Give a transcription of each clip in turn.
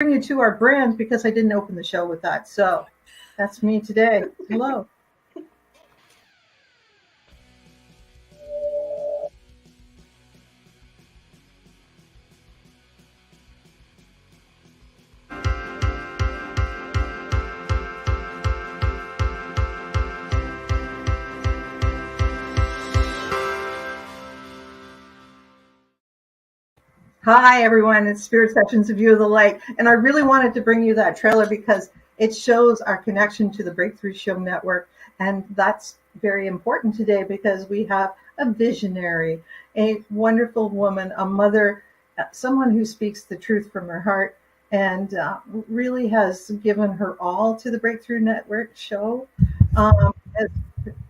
bring you to our brand because I didn't open the show with that. So that's me today. Hello. Hi, everyone. It's Spirit Sessions, A View of the Light. And I really wanted to bring you that trailer because it shows our connection to the Breakthrough Show Network. And that's very important today because we have a visionary, a wonderful woman, a mother, someone who speaks the truth from her heart and really has given her all to the Breakthrough Network show. Has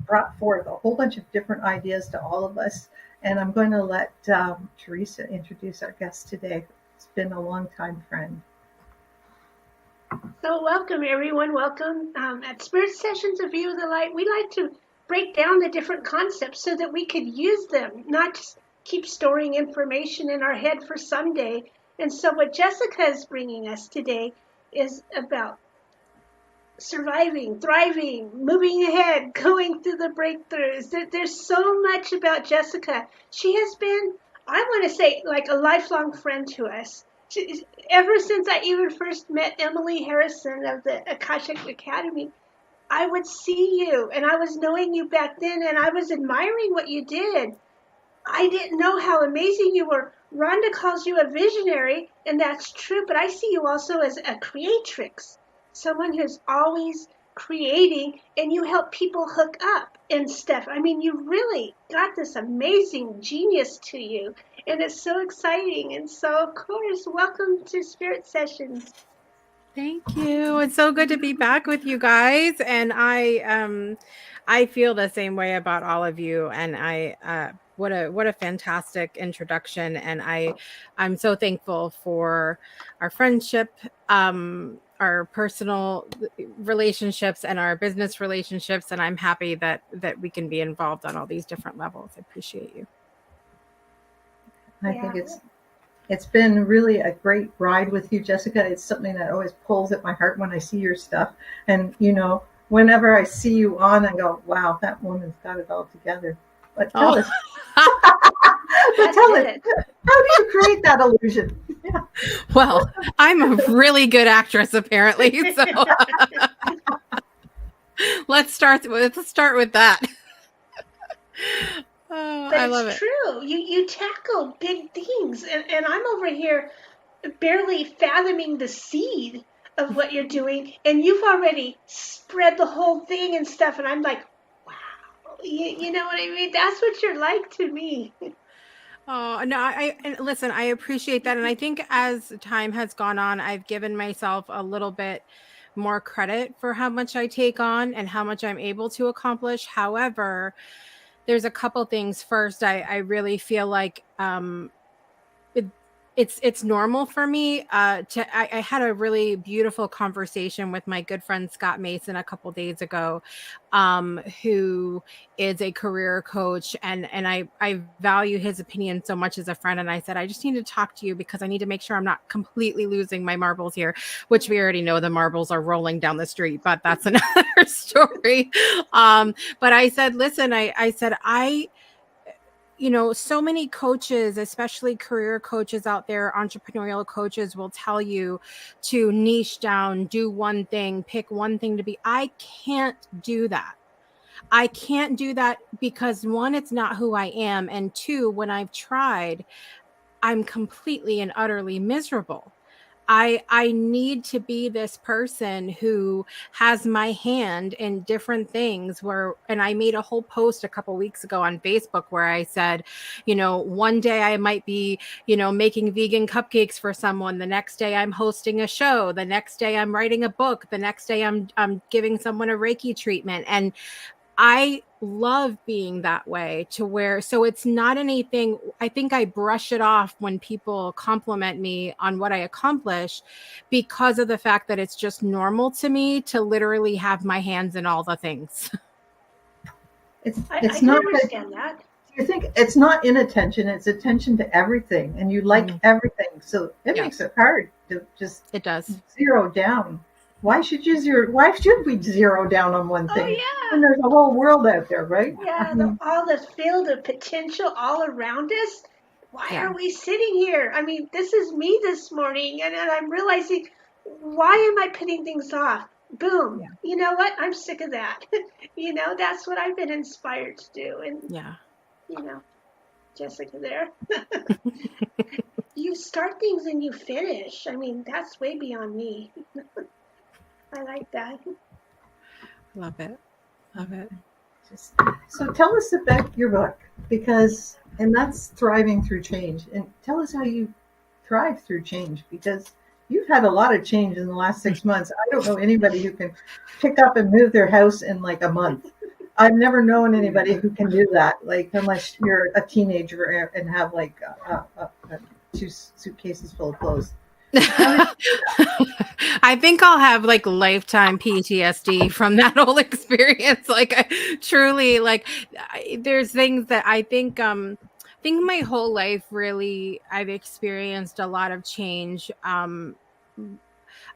brought forth a whole bunch of different ideas to all of us. And I'm going to let Teresa introduce our guest today. It's been a long-time friend. So welcome, everyone. Welcome. At Spirit Sessions, A View of the Light, we like to break down the different concepts so that we could use them, not just keep storing information in our head for someday. And so what Jessica is bringing us today is about surviving, thriving, moving ahead, going through the breakthroughs. There's so much about Jessica. She has been, I want to say, like a lifelong friend to us. Ever since I even first met Emily Harrison of the Akashic Academy, I would see you, and I was knowing you back then, and I was admiring what you did. I didn't know how amazing you were. Rhonda calls you a visionary, and that's true, but I see you also as a creatrix. Someone who's always creating, and you help people hook up and stuff. I mean, you really got this amazing genius to you, and it's so exciting. And so, of course, welcome to Spirit Sessions. Thank you. It's so good to be back with you guys, and I feel the same way about all of you. And what a fantastic introduction, and I'm so thankful for our friendship, our personal relationships and our business relationships, and I'm happy that we can be involved on all these different levels. I appreciate you. I think it's been really a great ride with you, Jessica. It's something that always pulls at my heart when I see your stuff. And, whenever I see you on, I go, wow, that woman's got it all together. But tell us. But tell us, how do you create that illusion? Yeah. Well, I'm a really good actress, apparently. So let's start with that. Oh, but I love it. It's true. You tackle big things, and I'm over here barely fathoming the seed of what you're doing, and you've already spread the whole thing and stuff, and I'm like, wow. You know what I mean? That's what you're like to me. Oh, no, listen, I appreciate that. And I think as time has gone on, I've given myself a little bit more credit for how much I take on and how much I'm able to accomplish. However, there's a couple things. First, I really feel like it's normal for me I had a really beautiful conversation with my good friend Scott Mason a couple days ago, who is a career coach, and I value his opinion so much as a friend. And I said, I just need to talk to you because I need to make sure I'm not completely losing my marbles here, which we already know the marbles are rolling down the street, but that's another story. But I said, listen, I said, so many coaches, especially career coaches out there, entrepreneurial coaches, will tell you to niche down, do one thing, pick one thing to be. I can't do that. I can't do that because one, it's not who I am. And two, when I've tried, I'm completely and utterly miserable. I need to be this person who has my hand in different things and I made a whole post a couple weeks ago on Facebook where I said, one day I might be, making vegan cupcakes for someone. The next day I'm hosting a show. The next day I'm writing a book. The next day I'm giving someone a Reiki treatment. And I love being that way so it's not anything. I think I brush it off when people compliment me on what I accomplish because of the fact that it's just normal to me to literally have my hands in all the things. I not understand that. You think it's not inattention, it's attention to everything, and you like everything. So it makes it hard. to just It does. zero down. Why should we zero down on one thing? Oh And there's a whole world out there, right? yeah, all the field of potential all around us. Why Yeah. are we sitting here? I mean, this is me this morning, and I'm realizing, why am I putting things off? Boom. Yeah. You know what? I'm sick of that. That's what I've been inspired to do. And, Yeah. Jessica there. You start things and you finish. I mean, that's way beyond me. I like that. Love it. Love it. So tell us about your book, and that's Thriving Through Change. And tell us how you thrive through change, because you've had a lot of change in the last 6 months. I don't know anybody who can pick up and move their house in like a month. I've never known anybody who can do that, like unless you're a teenager and have like 2 suitcases full of clothes. I think I'll have like lifetime PTSD from that whole experience. Like I truly there's things that I think my whole life really I've experienced a lot of change.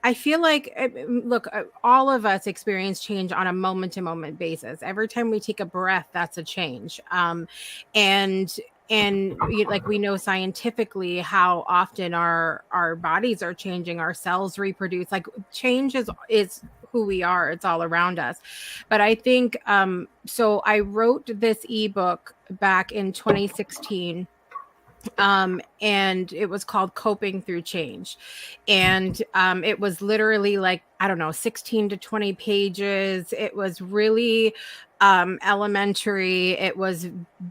I feel like, look, all of us experience change on a moment to moment basis. Every time we take a breath, that's a change. And we know scientifically how often our bodies are changing, our cells reproduce. Like change is who we are. It's all around us. But I think so I wrote this ebook back in 2016. And it was called Coping Through Change. And it was literally like, I don't know, 16 to 20 pages. It was really elementary. It was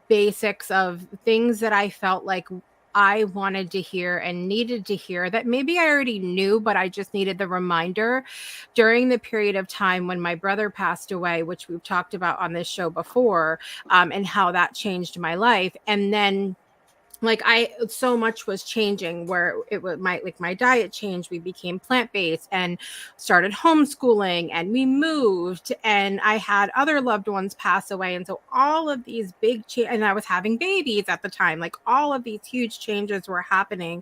basics of things that I felt like I wanted to hear and needed to hear that maybe I already knew, but I just needed the reminder during the period of time when my brother passed away, which we've talked about on this show before, and how that changed my life. And then so much was changing where it was my diet changed. We became plant-based and started homeschooling, and we moved, and I had other loved ones pass away. And so all of these big and I was having babies at the time, like all of these huge changes were happening.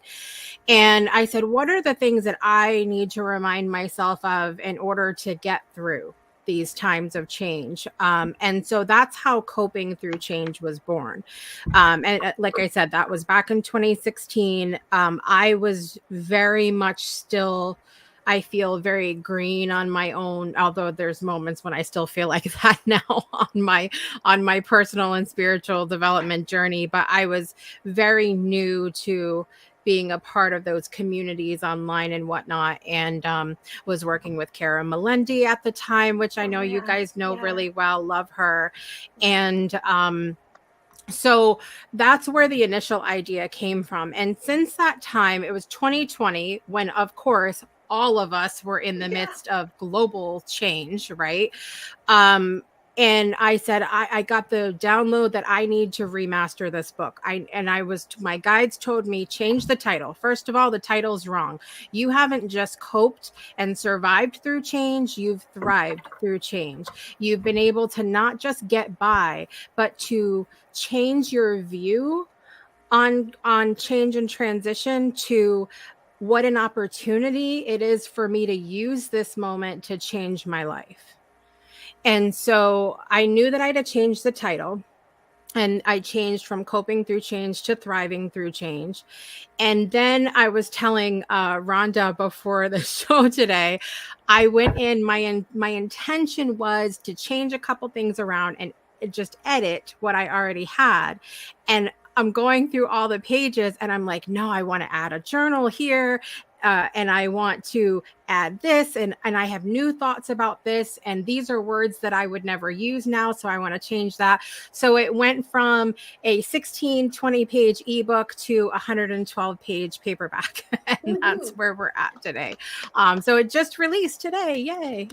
And I said, what are the things that I need to remind myself of in order to get through these times of change? And so that's how Coping Through Change was born. And like I said, that was back in 2016. I was very much still, I feel very green on my own, although there's moments when I still feel like that now on my personal and spiritual development journey. But I was very new to being a part of those communities online and whatnot, and was working with Kara Melendi at the time, which I know you guys know really well, love her. And so that's where the initial idea came from. And since that time, it was 2020 when, of course, all of us were in the midst of global change, right? And I said, I got the download that I need to remaster this book. My guides told me, change the title. First of all, the title's wrong. You haven't just coped and survived through change. You've thrived through change. You've been able to not just get by, but to change your view on change and transition to what an opportunity it is for me to use this moment to change my life. And so I knew that I had to change the title, and I changed from Coping Through Change to Thriving Through Change. And then I was telling Rhonda before the show today, I went in, my intention was to change a couple things around and just edit what I already had. And I'm going through all the pages and I'm like, no, I want to add a journal here. And I want to add this, and I have new thoughts about this, and these are words that I would never use now, so I want to change that. So it went from a 20 page ebook to a 112 page paperback, and that's where we're at today. So it just released today. Yay.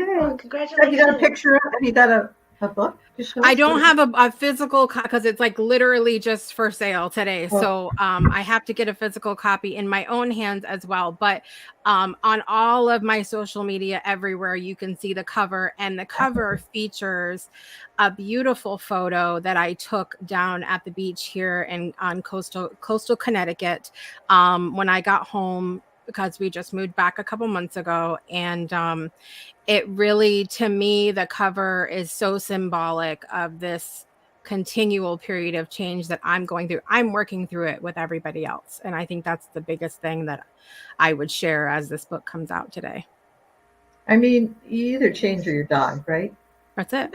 Oh, congratulations. Have you got a picture of it? Have you got a book? I don't have a physical because it's like literally just for sale today. So I have to get a physical copy in my own hands as well. But on all of my social media, everywhere, you can see the cover, and the cover features a beautiful photo that I took down at the beach here on coastal Connecticut when I got home because we just moved back a couple months ago. And it really, to me, the cover is so symbolic of this continual period of change that I'm going through. I'm working through it with everybody else. And I think that's the biggest thing that I would share as this book comes out today. I mean, you either change or you die, right? That's it.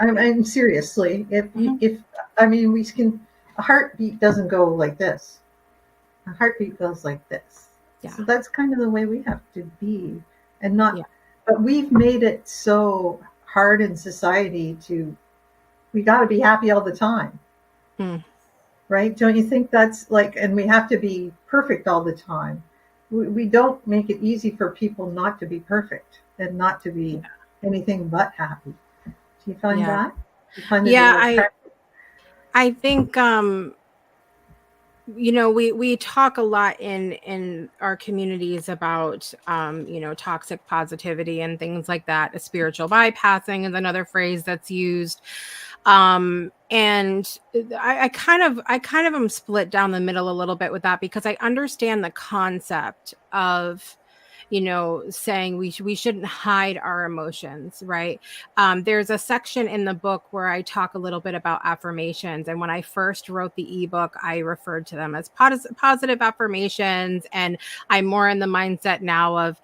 I mean, seriously, if we can, a heartbeat doesn't go like this. A heartbeat goes like this. Yeah. So that's kind of the way we have to be, and not. Yeah. But we've made it so hard in society we got to be happy all the time, right? Don't you think that's like? And we have to be perfect all the time. We don't make it easy for people not to be perfect and not to be anything but happy. Do you find that? Do you find that I think we talk a lot in our communities about toxic positivity and things like that. A spiritual bypassing is another phrase that's used. And I kind of am split down the middle a little bit with that, because I understand the concept of saying we shouldn't hide our emotions, right? There's a section in the book where I talk a little bit about affirmations. And when I first wrote the ebook, I referred to them as positive affirmations. And I'm more in the mindset now of,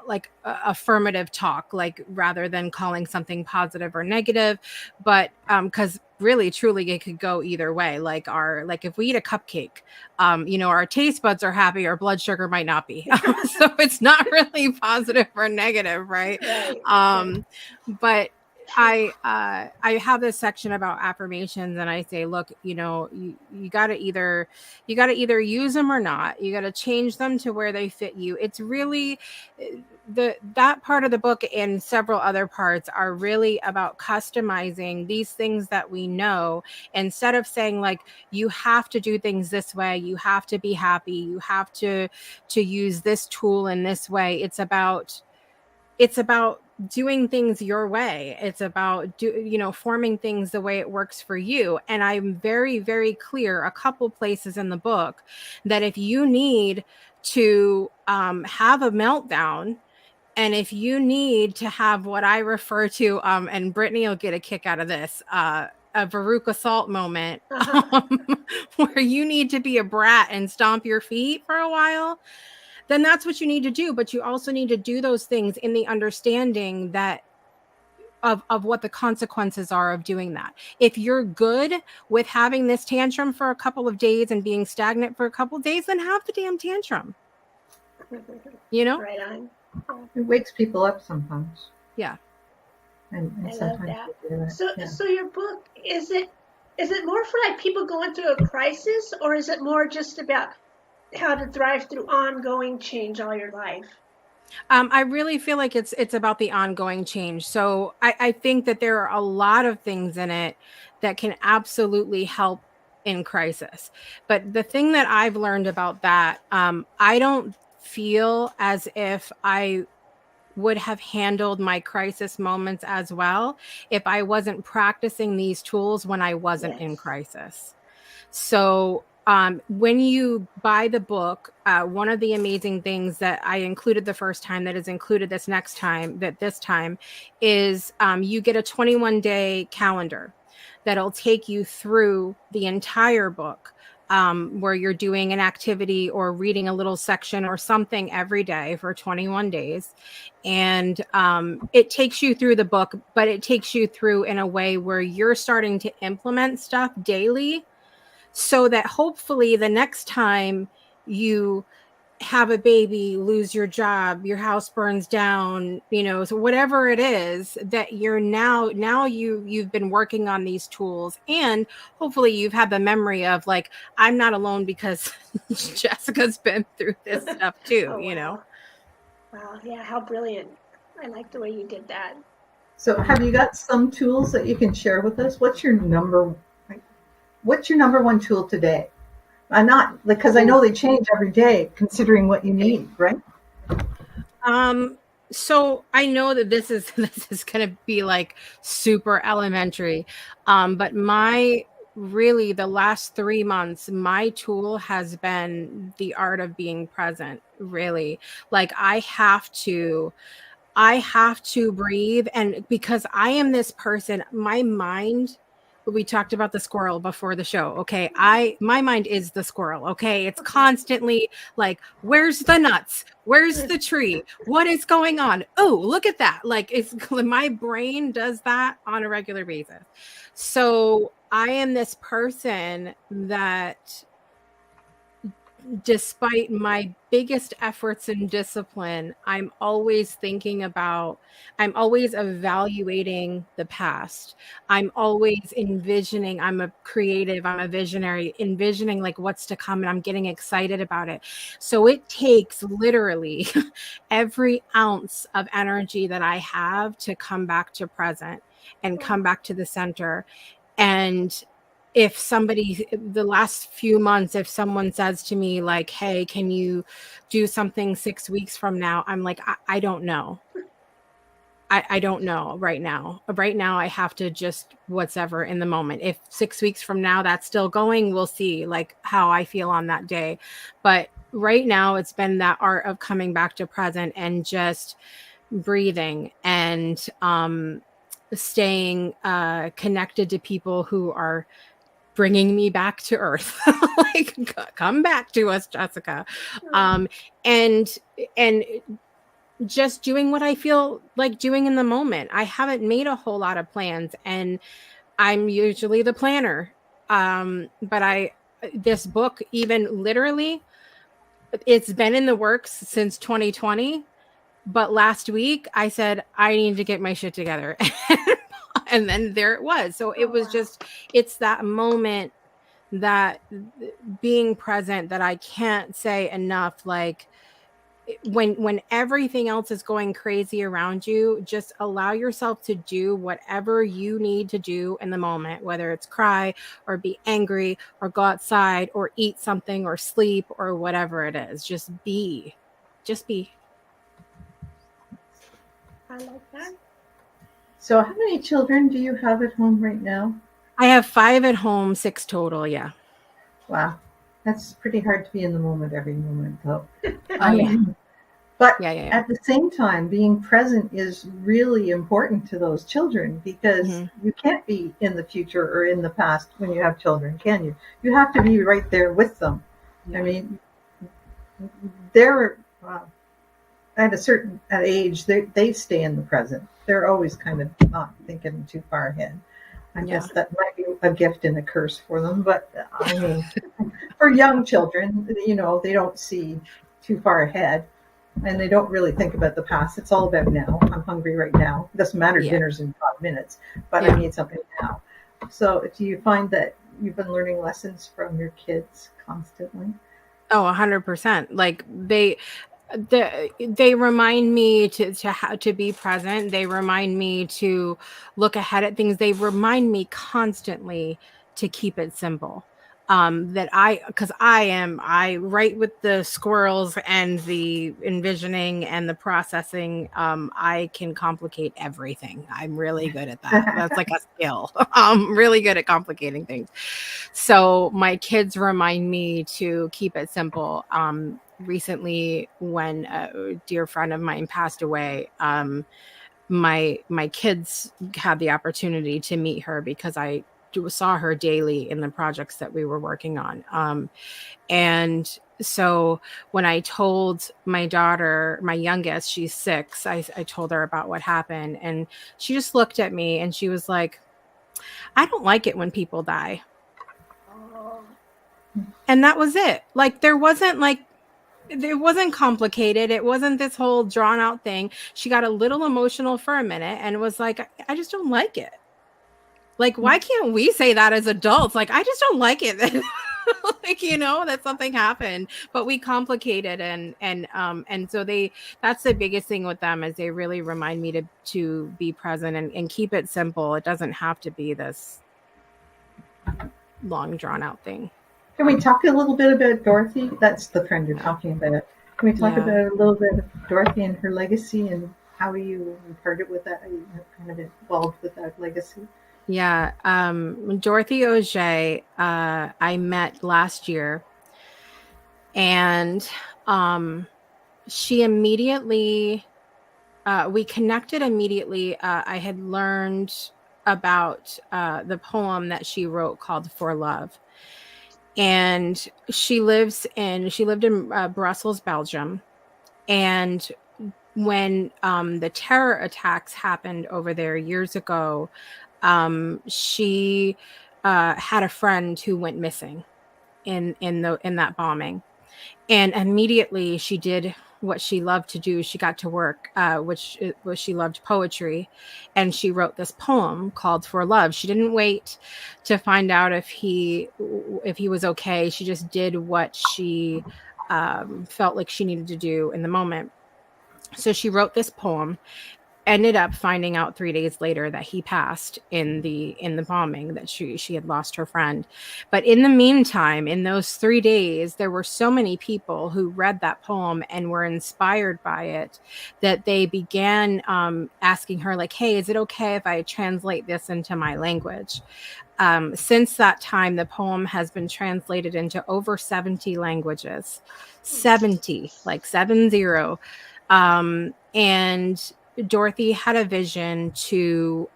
like affirmative talk, like rather than calling something positive or negative, but because really truly it could go either way. Like if we eat a cupcake, our taste buds are happy, our blood sugar might not be. So it's not really positive or negative, right? But I have this section about affirmations, and I say, look, you got to either use them or not. You got to change them to where they fit you. It's really that part of the book and several other parts are really about customizing these things that we know, instead of saying like, you have to do things this way, you have to be happy, you have to use this tool in this way. It's about doing things your way. It's about forming things the way it works for you. And I'm very, very clear a couple places in the book that if you need to have a meltdown, and if you need to have what I refer to, and Brittany will get a kick out of this, a Veruca Salt moment, where you need to be a brat and stomp your feet for a while, then that's what you need to do. But you also need to do those things in the understanding that of what the consequences are of doing that. If you're good with having this tantrum for a couple of days and being stagnant for a couple of days, then have the damn tantrum. Right on. It wakes people up sometimes. Yeah. And I love that. So your book, is it more for like people going through a crisis, or is it more just about how to thrive through ongoing change all your life? I really feel like it's about the ongoing change. So I think that there are a lot of things in it that can absolutely help in crisis. But the thing that I've learned about that, I don't feel as if I would have handled my crisis moments as well if I wasn't practicing these tools when I wasn't in crisis. So when you buy the book, one of the amazing things that I included the first time that is included this time is you get a 21-day calendar that'll take you through the entire book, where you're doing an activity or reading a little section or something every day for 21 days. And it takes you through the book, but it takes you through in a way where you're starting to implement stuff daily, so that hopefully the next time you have a baby, lose your job, your house burns down, so whatever it is that you're now you've been working on these tools, and hopefully you've had the memory of like, I'm not alone because Jessica's been through this stuff too. Wow, yeah, how brilliant. I like the way you did that. So have you got some tools that you can share with us? What's your number one tool today? I'm not, because I know they change every day considering what you need, right? So I know that this is going to be like super elementary. But my really the last 3 months, my tool has been the art of being present, really. Like I have to breathe. And because I am this person, my mind, we talked about the squirrel before the show. Okay. My mind is the squirrel. Okay. It's constantly like, where's the nuts? Where's the tree? What is going on? Oh, look at that. Like it's my brain does that on a regular basis. So I am this person that, despite my biggest efforts in discipline, I'm always evaluating the past. I'm always envisioning, I'm a creative, I'm a visionary, envisioning like what's to come, and I'm getting excited about it. So it takes literally every ounce of energy that I have to come back to present and come back to the center. And if somebody, the last few months, if someone says to me like, hey, can you do something 6 weeks from now? I'm like, I don't know. I don't know right now. Right now, I have to just whatever in the moment. If 6 weeks from now that's still going, we'll see like how I feel on that day. But right now, it's been that art of coming back to present and just breathing and staying connected to people who are bringing me back to earth. Like, come back to us, Jessica. And just doing what I feel like doing in the moment. I haven't made a whole lot of plans, and I'm usually the planner. But this book, even literally, it's been in the works since 2020. But last week I said, I need to get my shit together. And then there it was. So it was just, it's that moment, that being present, that I can't say enough. Like when everything else is going crazy around you, just allow yourself to do whatever you need to do in the moment, whether it's cry or be angry or go outside or eat something or sleep or whatever it is. Just be. I like that. So how many children do you have at home right now? I have 5 at home, 6 total. Yeah. Wow. That's pretty hard to be in the moment every moment, though. Yeah. But Yeah. at the same time, being present is really important to those children, because you can't be in the future or in the past when you have children, can you? You have to be right there with them. Yeah. I mean, they're at a certain age, they stay in the present. They're always kind of not thinking too far ahead. I guess that might be a gift and a curse for them. But I mean, for young children, they don't see too far ahead, and they don't really think about the past. It's all about now. I'm hungry right now. It doesn't matter, dinner's in 5 minutes, but I need something now. So do you find that you've been learning lessons from your kids constantly? Oh, 100%. Like they remind me to be present. They remind me to look ahead at things. They remind me constantly to keep it simple. Because I write with the squirrels and the envisioning and the processing. I can complicate everything. I'm really good at that. That's like a skill. I'm really good at complicating things. So my kids remind me to keep it simple. Recently, when a dear friend of mine passed away, my kids had the opportunity to meet her because I saw her daily in the projects that we were working on. And so when I told my daughter, my youngest, she's 6, I told her about what happened, and she just looked at me and she was like, I don't like it when people die. And that was it. Like, it wasn't complicated. It wasn't this whole drawn out thing. She got a little emotional for a minute and was like, I just don't like it. Like, why can't we say that as adults? Like, I just don't like it. Like, that something happened, but we complicate it. And so that's the biggest thing with them, is they really remind me to be present and keep it simple. It doesn't have to be this long drawn out thing. Can we talk a little bit about Dorothy? That's the friend you're talking about. Can we talk about a little bit of Dorothy and her legacy and how you parted with that, kind of involved with that legacy? Yeah. Dorothy Auger, I met last year, and she immediately, we connected immediately. I had learned about the poem that she wrote called For Love. And she lived in Brussels, Belgium. And when the terror attacks happened over there years ago, she had a friend who went missing in that bombing, and immediately she did what she loved to do. She got to work, which was, she loved poetry, and she wrote this poem called For Love. She didn't wait to find out if he was okay. She just did what she felt like she needed to do in the moment. So she wrote this poem, ended up finding out 3 days later that he passed in the bombing, that she had lost her friend. But in the meantime, in those 3 days, there were so many people who read that poem and were inspired by it, that they began asking her, like, hey, is it okay if I translate this into my language? Since that time, the poem has been translated into over 70 languages. 70, like 70. And Dorothy had a vision to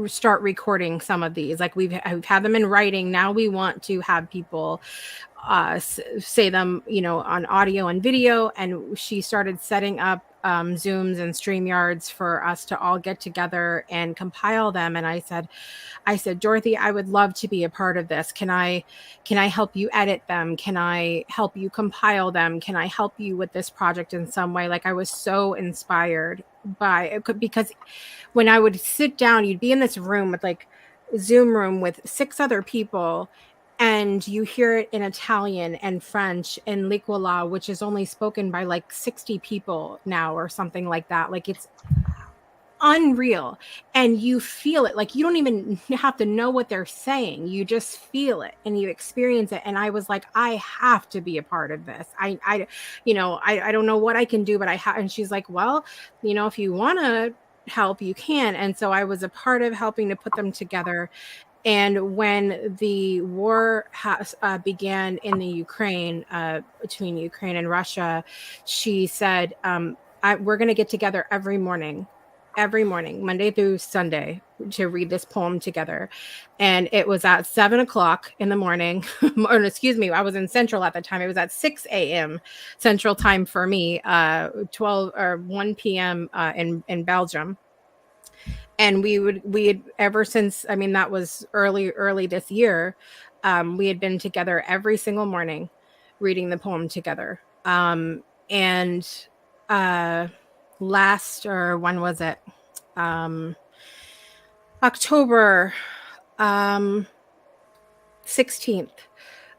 start recording some of these. Like, we've had them in writing. Now we want to have people say them, on audio and video. And she started setting up Zooms and StreamYards for us to all get together and compile them. And I said, Dorothy, I would love to be a part of this. Can I help you edit them? Can I help you compile them? Can I help you with this project in some way? Like, I was so inspired by it, because when I would sit down, you'd be in this room with, like, Zoom room with 6 other people, and you hear it in Italian and French and Likwala, which is only spoken by like 60 people now or something like that. Like, it's unreal, and you feel it. Like, you don't even have to know what they're saying, you just feel it and you experience it. And I was like, I have to be a part of this. I don't know what I can do, but I have. And she's like, well, if you want to help, you can. And so I was a part of helping to put them together. And when the war began in the Ukraine, between Ukraine and Russia, she said, we're going to get together every morning, Monday through Sunday, to read this poem together. And it was at 7:00 in the morning, or excuse me, I was in Central at the time. It was at 6 a.m. Central time for me, 12 or 1 p.m. In Belgium. And we had, ever since, I mean, that was early this year, we had been together every single morning reading the poem together. And last, or when was it? October 16th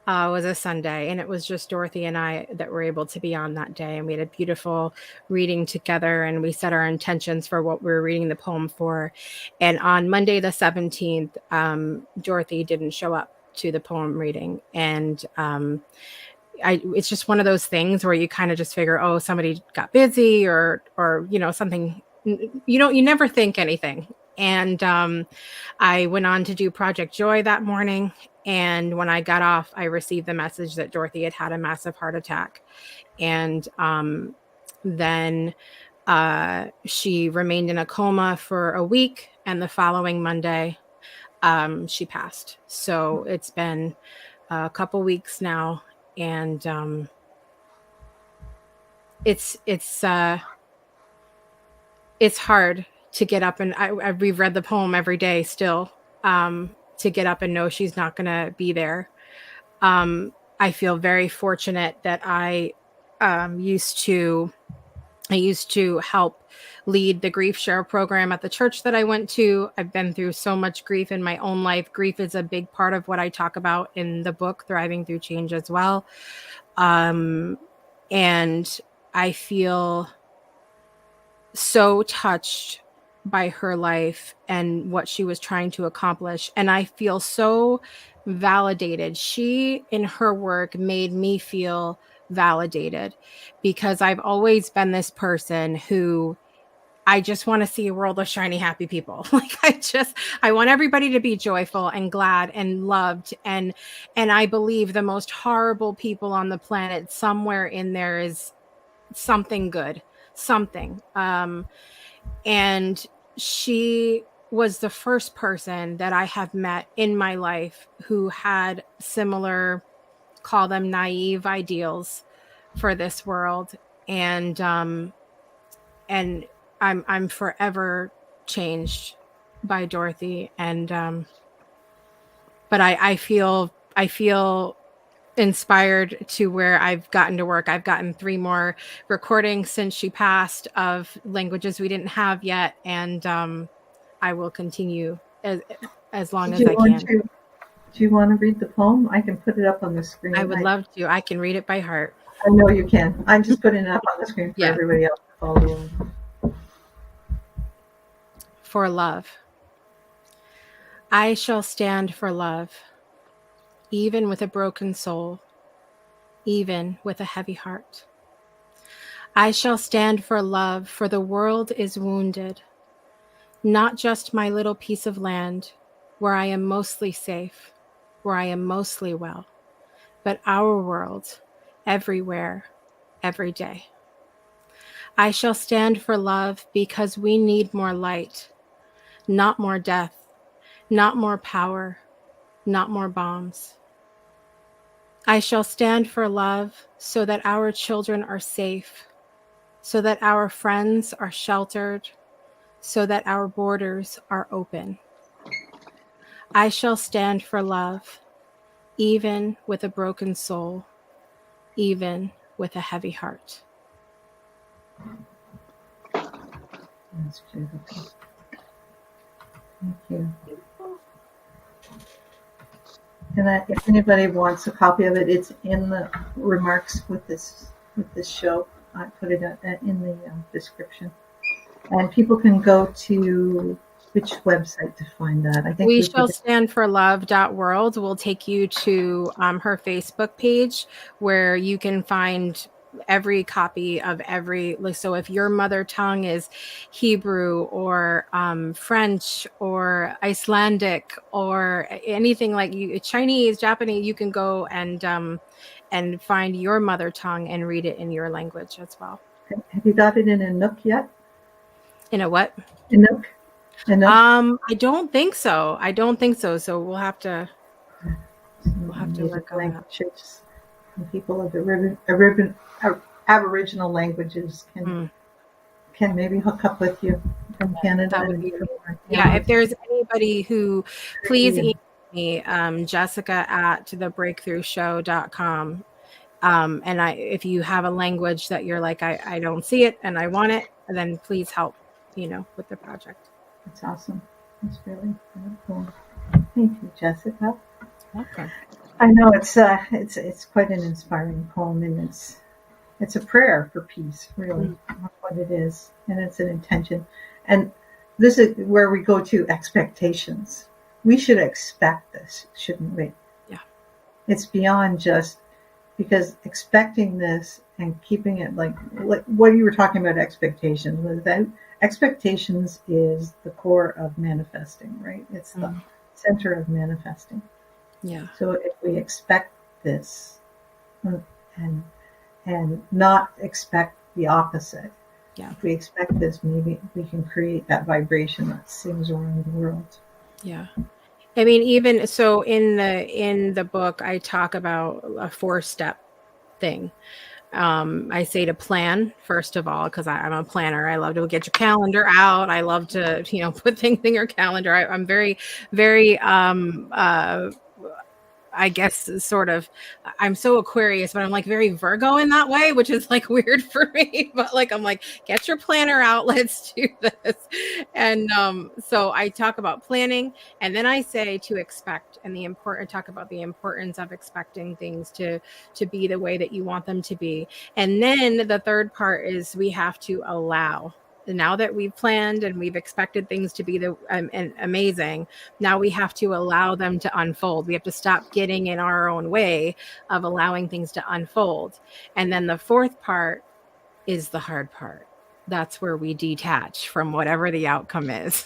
was a Sunday, and it was just Dorothy and I that were able to be on that day. And we had a beautiful reading together, and we set our intentions for what we were reading the poem for. And on Monday the 17th, Dorothy didn't show up to the poem reading. And it's just one of those things where you kind of just figure, oh, somebody got busy, or something. You never think anything. And I went on to do Project Joy that morning. And when I got off, I received the message that Dorothy had a massive heart attack. And then she remained in a coma for a week. And the following Monday, she passed. So it's been a couple weeks now. And it's hard to get up, and I reread the poem every day still, to get up and know she's not going to be there. I feel very fortunate that I used to help lead the grief share program at the church that I went to. I've been through so much grief in my own life. Grief is a big part of what I talk about in the book, Thriving Through Change, as well. And I feel so touched by her life and what she was trying to accomplish. And I feel so validated. She, in her work, made me feel validated, because I've always been this person who I just want to see a world of shiny, happy people. Like I want everybody to be joyful and glad and loved. And I believe the most horrible people on the planet, somewhere in there is something good, something. And she was the first person that I have met in my life who had similar, call them naive ideals for this world. And I'm forever changed by Dorothy. And but I feel inspired to where I've gotten to work. I've gotten 3 more recordings since she passed of languages we didn't have yet, and I will continue as long as I can. Do you want to read the poem? I can put it up on the screen. I would love to. I can read it by heart. I know you can. I'm just putting it up on the screen for everybody else to follow along. For love. I shall stand for love, even with a broken soul, even with a heavy heart. I shall stand for love, for the world is wounded, not just my little piece of land where I am mostly safe, where I am mostly well, but our world, everywhere, every day. I shall stand for love because we need more light, not more death, not more power, not more bombs. I shall stand for love so that our children are safe, so that our friends are sheltered, so that our borders are open. I shall stand for love, even with a broken soul, even with a heavy heart. That's beautiful. Thank you. And if anybody wants a copy of it, it's in the remarks with this show. I put it in the description, and people can go to which website to find that. I think we shall stand for love.world will take you to her Facebook page, where you can find every copy of every. So if your mother tongue is Hebrew or French or Icelandic or anything like Chinese, Japanese, you can go and find your mother tongue and read it in your language as well. Have you got it in a Nook yet? In a what? A Nook? I don't think so. So we'll have to work on that. People of Aboriginal languages can maybe hook up with you from Canada. If there's anybody who, please email me, Jessica@thebreakthroughshow.com. And if you have a language that you're like, I don't see it and I want it, then please help, with the project. That's awesome. That's really cool. Thank you, Jessica. Okay. I know it's quite an inspiring poem, and it's a prayer for peace, really. That's what it is, and it's an intention. And this is where we go to expectations. We should expect this, shouldn't we? Yeah. It's beyond just because expecting this and keeping it like what you were talking about expectations. Without expectations is the core of manifesting, right? It's the center of manifesting. Yeah. So if we expect this and not expect the opposite, if we expect this, maybe we can create that vibration that sings around the world. Yeah. I mean, even so in the book, I talk about a 4-step thing. I say to plan, first of all, because I'm a planner. I love to get your calendar out. I love to, put things in your calendar. I'm very, very, I guess sort of, I'm so Aquarius, but I'm like very Virgo in that way, which is like weird for me. But like, I'm like, get your planner out. Let's do this. And so I talk about planning, and then I say to expect, and talk about the importance of expecting things to be the way that you want them to be. And then the third part is we have to allow. Now that we've planned and we've expected things to be amazing, now we have to allow them to unfold. We have to stop getting in our own way of allowing things to unfold. And then the fourth part is the hard part. that's where we detach from whatever the outcome is.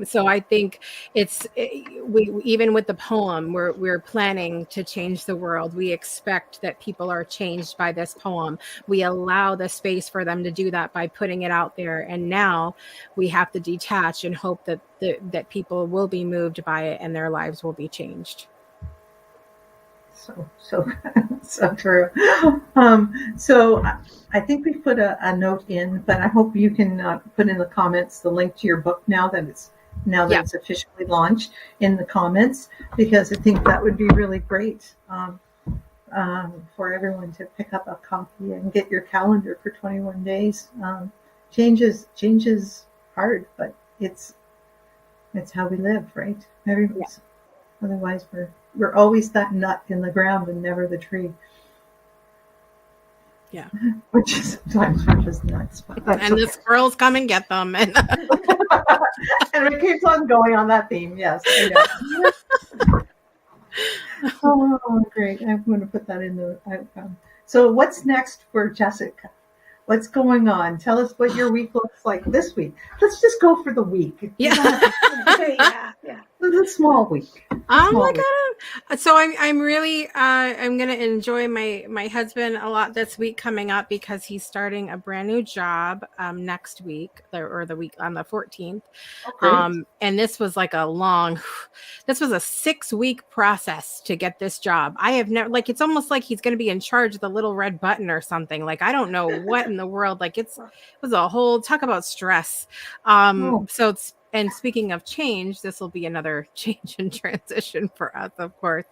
So I think we even with the poem, we're planning to change the world. We expect that people are changed by this poem. We allow the space for them to do that by putting it out there, and now we have to detach and hope that that people will be moved by it and their lives will be changed. So so true. So I think we put a note in, but I hope you can put in the comments the link to your book now that it's officially launched in the comments, because I think that would be really great for everyone to pick up a copy and get your calendar for 21 days. Change is hard, but it's how we live, right? Everyone's, otherwise we're always that nut in the ground and never the tree. Yeah. Which is sometimes we're just nuts. And the squirrels come and get them. And and it keeps on going on that theme. Yes, I know. Oh, great. I'm going to put that in the... So what's next for Jessica? What's going on? Tell us what your week looks like this week. Let's just go for the week. Yeah. The small week. So I'm really I'm gonna enjoy my husband a lot this week coming up, because he's starting a brand new job next week, or the week on the 14th. And this was like this was a 6-week process to get this job. I have never, like, it's almost like he's going to be in charge of the little red button or something. Like, I don't know what in the world, like it was a whole talk about stress. So it's, and speaking of change, this will be another change and transition for us, of course.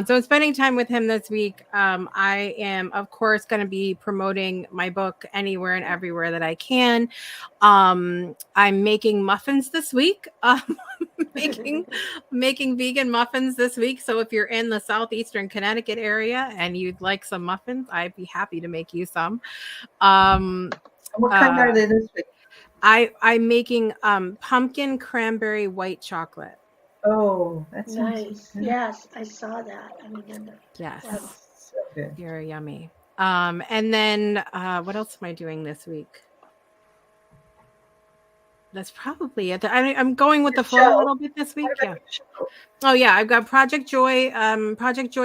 So I'm spending time with him this week. I am, of course, going to be promoting my book anywhere and everywhere that I can. I'm making muffins this week. Making vegan muffins this week. So if you're in the southeastern Connecticut area and you'd like some muffins, I'd be happy to make you some. What kind are they this week? I'm making pumpkin cranberry white chocolate. Oh, that's nice. Yes, I saw that. I remember. Yes. That's so good. Very yummy. And then what else am I doing this week? That's probably it. I'm going with the flow a little bit this week. Yeah. Oh yeah, I've got Project Joy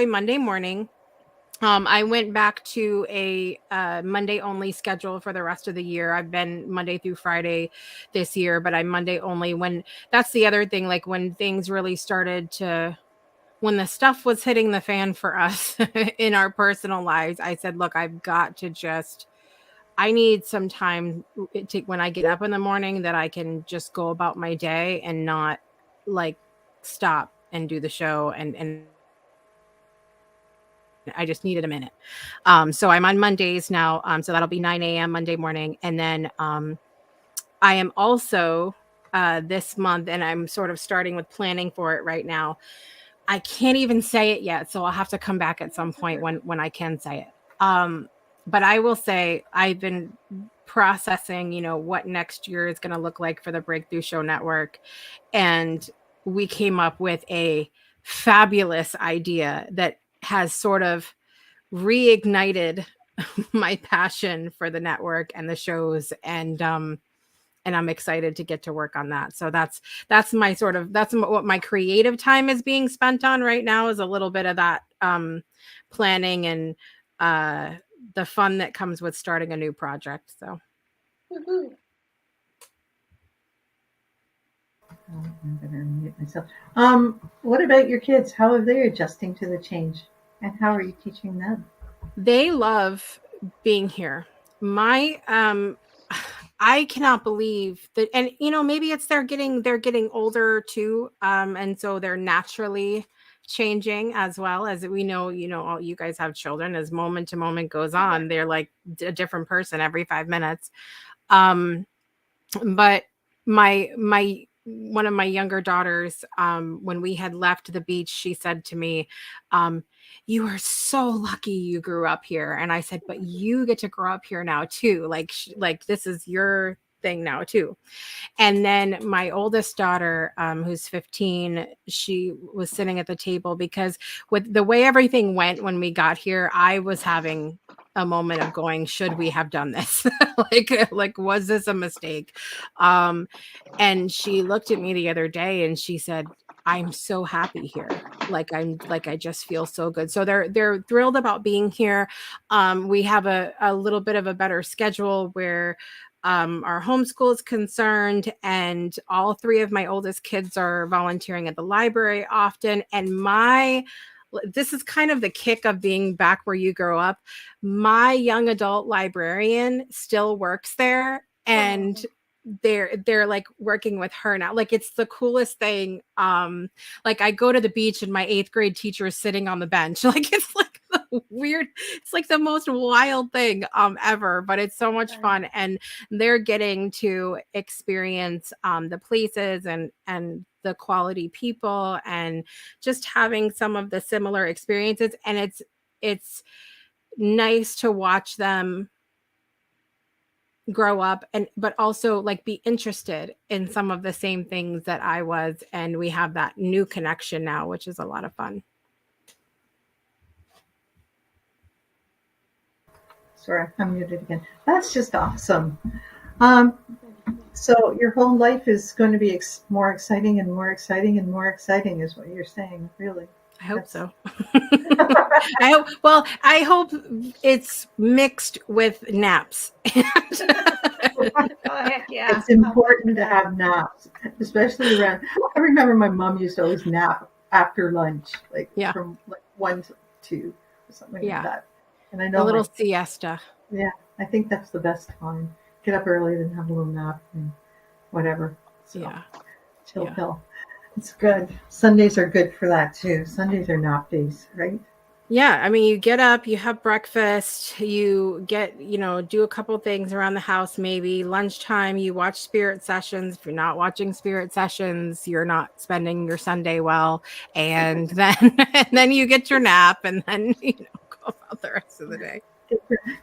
Monday morning. I went back to a Monday only schedule for the rest of the year. I've been Monday through Friday this year, but I'm Monday only. When that's the other thing, like when things really started to, when the stuff was hitting the fan for us in our personal lives, I said, look, I've got to I need some time to, when I get up in the morning, that I can just go about my day and not like stop and do the show. And I just needed a minute. So I'm on Mondays now. So that'll be 9 a.m. Monday morning. And then I am also this month, and I'm sort of starting with planning for it right now. I can't even say it yet. So I'll have to come back at some point when I can say it. But I will say I've been processing, what next year is going to look like for the Breakthrough Show Network. And we came up with a fabulous idea that has sort of reignited my passion for the network and the shows, and I'm excited to get to work on that. So that's what my creative time is being spent on right now, is a little bit of that planning and the fun that comes with starting a new project. So I'm going to unmute myself. What about your kids? How are they adjusting to the change? And how are you teaching them? They love being here. I cannot believe that, and maybe it's they're getting older too, and so they're naturally changing as well. As we know, all you guys have children. As moment to moment goes on, they're like a different person every 5 minutes. But my one of my younger daughters, when we had left the beach, she said to me, you are so lucky you grew up here. And I said, but you get to grow up here now too. Like this is your thing now too. And then my oldest daughter, who's 15, she was sitting at the table because with the way everything went when we got here, I was having a moment of going, should we have done this? like, was this a mistake? And she looked at me the other day and she said, I'm so happy here. I just feel so good. So they're thrilled about being here. We have a little bit of a better schedule where our homeschool is concerned, and all three of my oldest kids are volunteering at the library often. And this is kind of the kick of being back where you grow up. My young adult librarian still works there, and they're like working with her now. Like, it's the coolest thing. Like, I go to the beach and my 8th grade teacher is sitting on the bench. Like, it's like it's like the most wild thing ever, but it's so much fun, and they're getting to experience the places and the quality people and just having some of the similar experiences. And it's nice to watch them grow up, but also like be interested in some of the same things that I was, and we have that new connection now, which is a lot of fun. Sorry, I'm muted again. That's just awesome. So your whole life is going to be more exciting and more exciting and more exciting, is what you're saying, really. I hope so. I hope it's mixed with naps. Oh, heck yeah. It's important to have naps, especially around. I remember my mom used to always nap after lunch, from 1 to 2 or something like that. And I know a little siesta. Yeah, I think that's the best time. Get up early, then have a little nap and whatever. So, chill pill. It's good. Sundays are good for that too. Sundays are nap days, right? Yeah, I mean, you get up, you have breakfast, you get, do a couple things around the house, maybe lunchtime, you watch spirit sessions. If you're not watching spirit sessions, you're not spending your Sunday well. And then you get your nap, and then, go about the rest of the day.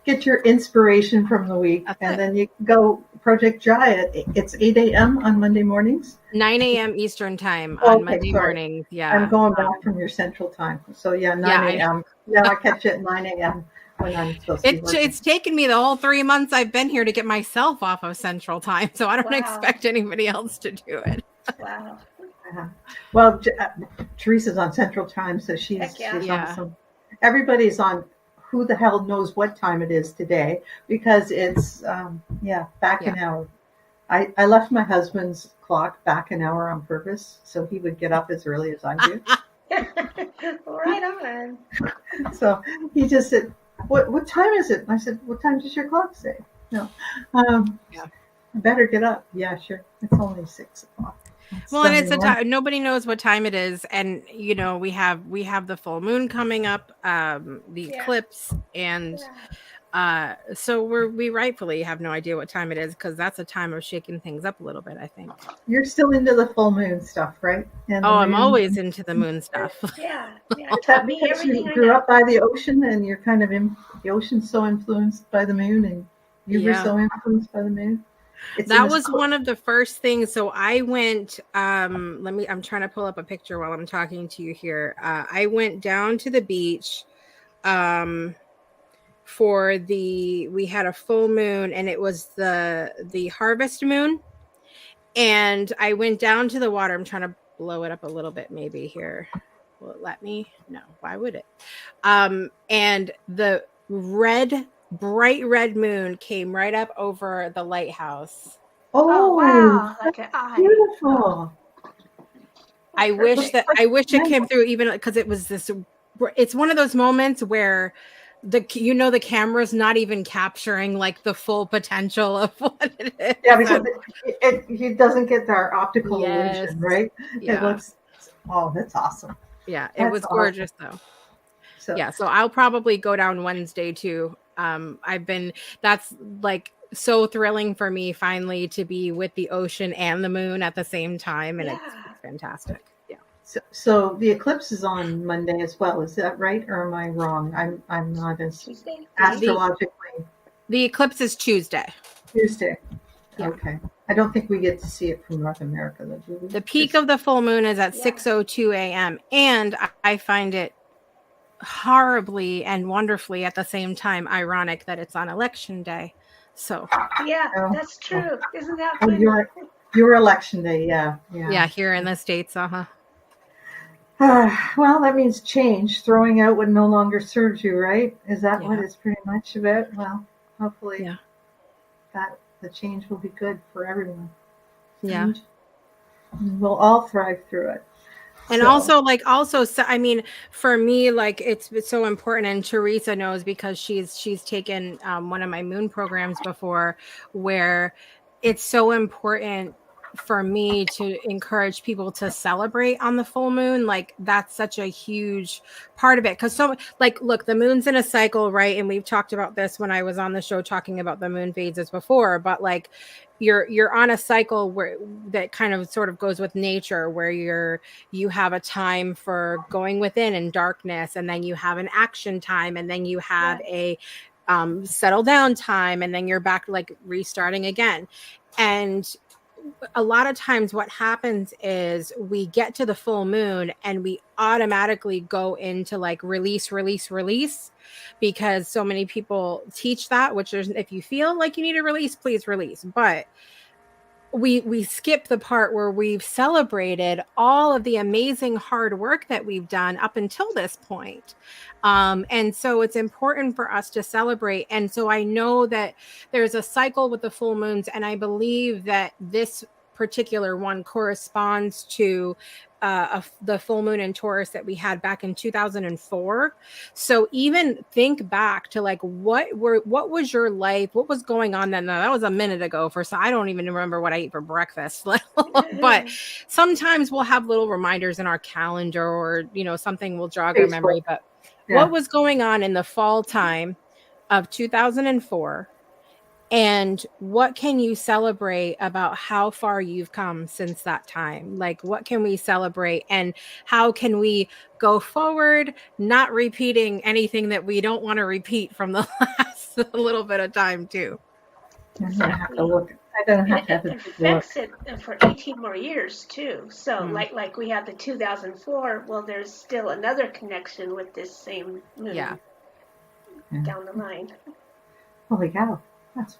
Get your inspiration from the week. Then you go Project Jaya. It's 8 a.m. on Monday mornings. 9 a.m. Eastern time on Monday mornings. Yeah. I'm going back from your central time. So 9 a.m. Now I catch it at 9 a.m. when I'm supposed to be working. It's taken me the whole 3 months I've been here to get myself off of central time. So I don't expect anybody else to do it. Wow. Well, Teresa's on central time, so she's awesome. Everybody's on who the hell knows what time it is today, because it's back an hour. I left my husband's clock back an hour on purpose so he would get up as early as I do. Right on. So he just said, what time is it? I said, what time does your clock say? No. I better get up. Yeah, sure. It's only 6 o'clock. Well, and it's a time, nobody knows what time it is, and we have the full moon coming up, the eclipse, and so we rightfully have no idea what time it is, because that's a time of shaking things up a little bit, I think. You're still into the full moon stuff, right? I'm always into the moon stuff. Yeah. Is that because you grew up by the ocean and you're kind of the ocean's so influenced by the moon, and you were so influenced by the moon? That was one of the first things. So I went, I'm trying to pull up a picture while I'm talking to you here. I went down to the beach we had a full moon, and it was the harvest moon. And I went down to the water. I'm trying to blow it up a little bit maybe here. Will it let me? No, why would it? And the bright red moon came right up over the lighthouse. Oh wow. Like an eye. Beautiful. I wish it came through, even because it's one of those moments where the camera's not even capturing like the full potential of what it is. Yeah, because it doesn't get our optical illusion, right? Yeah. It looks, that's awesome. Yeah, it was gorgeous though. So I'll probably go down Wednesday too. That's like so thrilling for me finally to be with the ocean and the moon at the same time, and it's fantastic. Yeah. So the eclipse is on Monday as well. Is that right, or am I wrong? I'm not as astrologically. The eclipse is Tuesday. Tuesday. Yeah. Okay. I don't think we get to see it from North America, though, do we? The peak of the full moon is at Yeah. 6:02 a.m. And I find it horribly and wonderfully at the same time ironic that it's on election day. So Yeah, Oh, that's true. Isn't that oh, funny? your election day, yeah. yeah, here in the States, Well, that means change, throwing out what no longer serves you, right? Is that what Yeah. it's pretty much about? Well, hopefully Yeah. that the change will be good for everyone. Yeah. Change. We'll all thrive through it. And So, so, I mean, for me, like it's so important. And Teresa knows because she's taken one of my moon programs before, where it's so important for me to encourage people to celebrate on the full moon. Like that's such a huge part of it. Cause so like, look, the moon's in a cycle, right? And we've talked about this when I was on the show talking about the moon phases before, but like you're on a cycle where that kind of sort of goes with nature, where you have a time for going within and darkness, and then you have an action time, and then you have a settle down time, and then you're back like restarting again. And a lot of times what happens is we get to the full moon and we automatically go into like release because so many people teach that, which is if you feel like you need a release, please release. But we skip the part where we've celebrated all of the amazing hard work that we've done up until this point. And so it's important for us to celebrate. And so I know that there's a cycle with the full moons, and I believe that this particular one corresponds to the full moon in Taurus that we had back in 2004. So even think back to like what was your life, what was going on then? Now, that was a minute ago. I don't even remember what I ate for breakfast. But sometimes we'll have little reminders in our calendar, or something will jog our memory. But what was going on in the fall time of 2004? And what can you celebrate about how far you've come since that time? Like, what can we celebrate, and how can we go forward, not repeating anything that we don't want to repeat from the last little bit of time too? I'm gonna have to look. I'm gonna have to It affects it for 18 more years too. So like we had the 2004. Well, there's still another connection with this same moon down the line. Holy cow! That's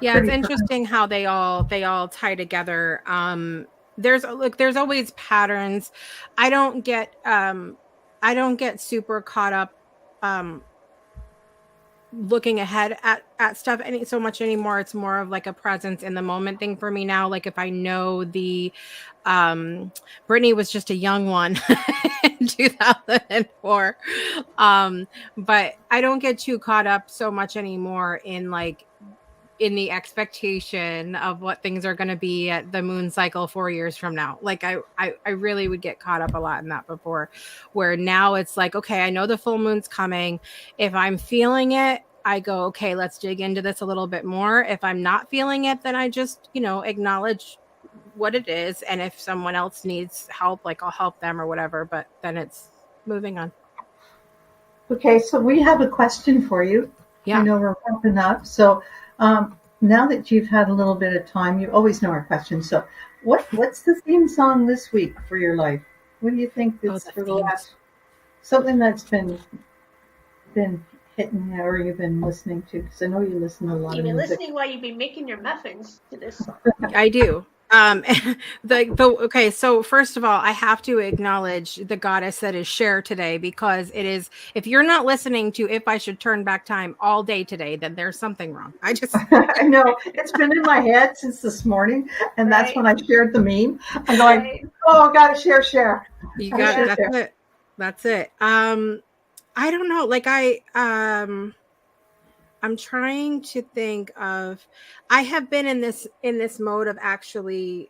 it's interesting how they all tie together. There's always patterns. I don't get super caught up looking ahead at stuff so much anymore. It's more of like a presence in the moment thing for me now. Like if I know Brittany was just a young one in 2004, but I don't get too caught up so much anymore in the expectation of what things are going to be at the moon cycle 4 years from now. Like I really would get caught up a lot in that before, where now it's like, okay, I know the full moon's coming. If I'm feeling it, I go, okay, let's dig into this a little bit more. If I'm not feeling it, then I just, acknowledge what it is. And if someone else needs help, like I'll help them or whatever, but then it's moving on. Okay. So we have a question for you. Yeah. I know we're wrapping up. So, now that you've had a little bit of time, you always know our question. So what's the theme song this week for your life? What do you think is for the last, something that's been hitting you or you've been listening to? Because I know you listen to a lot of music. You've been listening while you've been making your muffins to this song. I do. Okay, so first of all, I have to acknowledge the goddess that is Cher today, because it is, if you're not listening to If I Should Turn Back Time all day today, then there's something wrong. I know it's been in my head since this morning, and that's when I shared the meme. I'm going, oh, gotta share. You got it. That's it. I don't know. Like I'm trying to think of, I have been in this mode of actually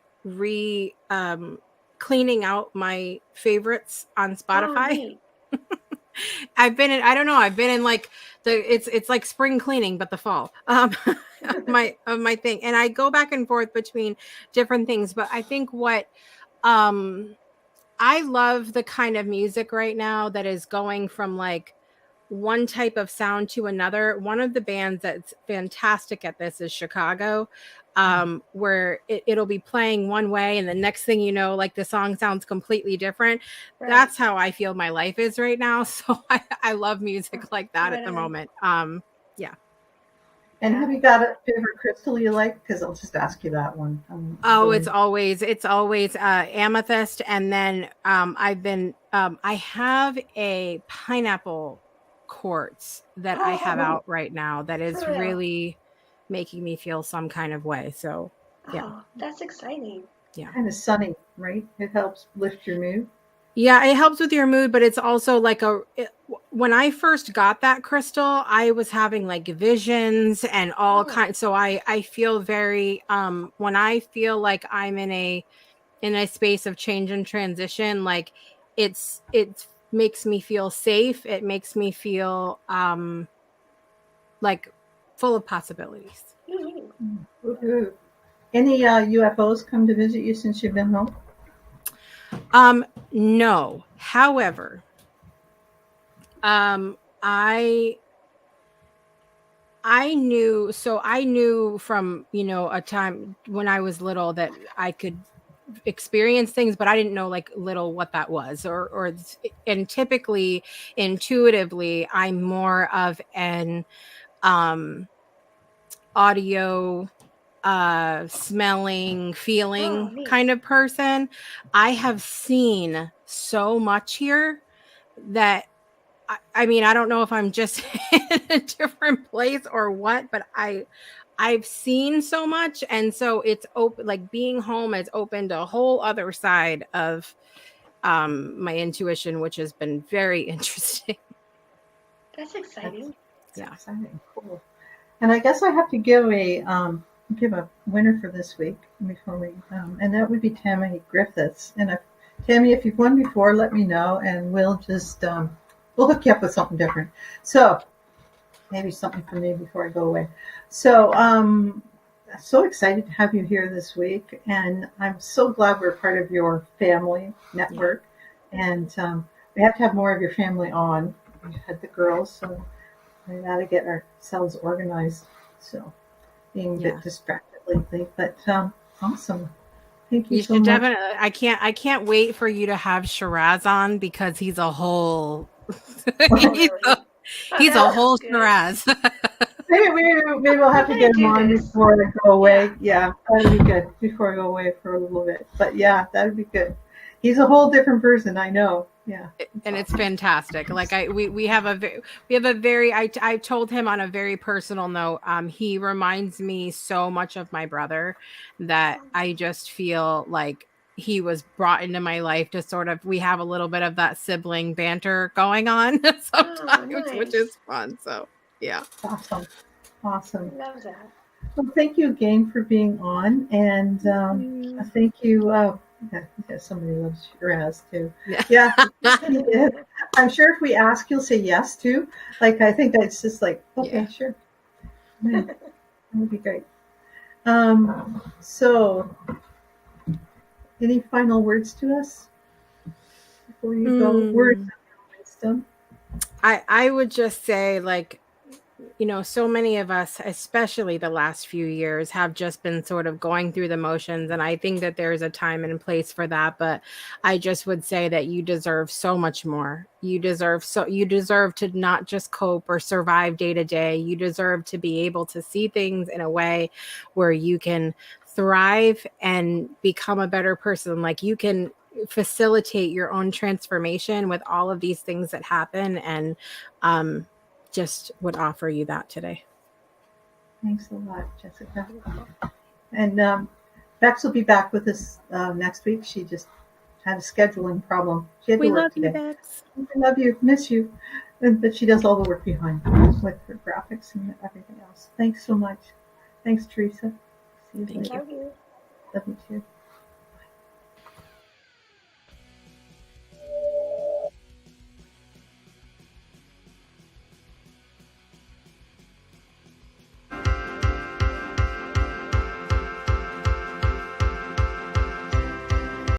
cleaning out my favorites on Spotify. Oh, I've been in like it's like spring cleaning, but the fall of my thing. And I go back and forth between different things, but I think what I love the kind of music right now that is going from like one type of sound to another. One of the bands that's fantastic at this is Chicago, where it'll be playing one way and the next thing you know, like the song sounds completely different. Right. That's how I feel my life is right now. So I love music like that at the moment. Yeah. And have you got a favorite crystal you like? Because I'll just ask you that one. It's always amethyst, and then I have a pineapple quartz that I have out right now that is really making me feel some kind of way. So yeah, that's exciting. Yeah, kind of sunny, right? It helps lift your mood. Yeah, it helps with your mood, but it's also like when I first got that crystal, I was having like visions and all kinds. So I feel very when I feel like I'm in a space of change and transition, like it makes me feel safe. It makes me feel like full of possibilities. Mm-hmm. Any UFOs come to visit you since you've been home? No. However, I knew from, a time when I was little that I could experience things, but I didn't know like little what that was, and typically intuitively, I'm more of an audio, smelling, feeling kind of person. I have seen so much here that I mean, I don't know if I'm just in a different place or what, but I've seen so much. And so it's open, like being home has opened a whole other side of my intuition, which has been very interesting. That's exciting. That's exciting. Cool. And I guess I have to give a winner for this week before we, and that would be Tammy Griffiths. And Tammy, if you've won before, let me know, and we'll just we'll hook you up with something different. So maybe something for me before I go away. So so excited to have you here this week, and I'm so glad we're part of your family network. And we have to have more of your family on. We had the girls, so we got to get ourselves organized. So being a bit distracted lately, but awesome. Thank you so much. Definitely. I can't wait for you to have Shiraz on, because he's a whole he's a whole Shiraz. Maybe we'll have to get him on before I go away. Yeah, that'd be good before I go away for a little bit. But yeah, that'd be good. He's a whole different person, I know. Yeah, and it's fantastic. Like we have a very I told him on a very personal note. He reminds me so much of my brother that I just feel like he was brought into my life to sort of, we have a little bit of that sibling banter going on sometimes, which is fun. So yeah, awesome. Love that. Well, thank you again for being on, and thank you. Yeah, somebody loves Shiraz too. Yeah. I'm sure if we ask, you'll say yes too. Like, I think that's just like, okay, sure. Yeah, that would be great. So, any final words to us before you go? Words of wisdom. I would just say, like, so many of us, especially the last few years, have just been sort of going through the motions. And I think that there's a time and place for that. But I just would say that you deserve so much more. You deserve to not just cope or survive day to day. You deserve to be able to see things in a way where you can thrive and become a better person. Like, you can facilitate your own transformation with all of these things that happen. And, just would offer you that today. Thanks a lot, Jessica. And Bex will be back with us next week. She just had a scheduling problem. She had to work today. You, Bex. I love you, miss you. But she does all the work behind with her graphics and everything else. Thanks so much. Thanks, Teresa. See you later. Love you. Love you too.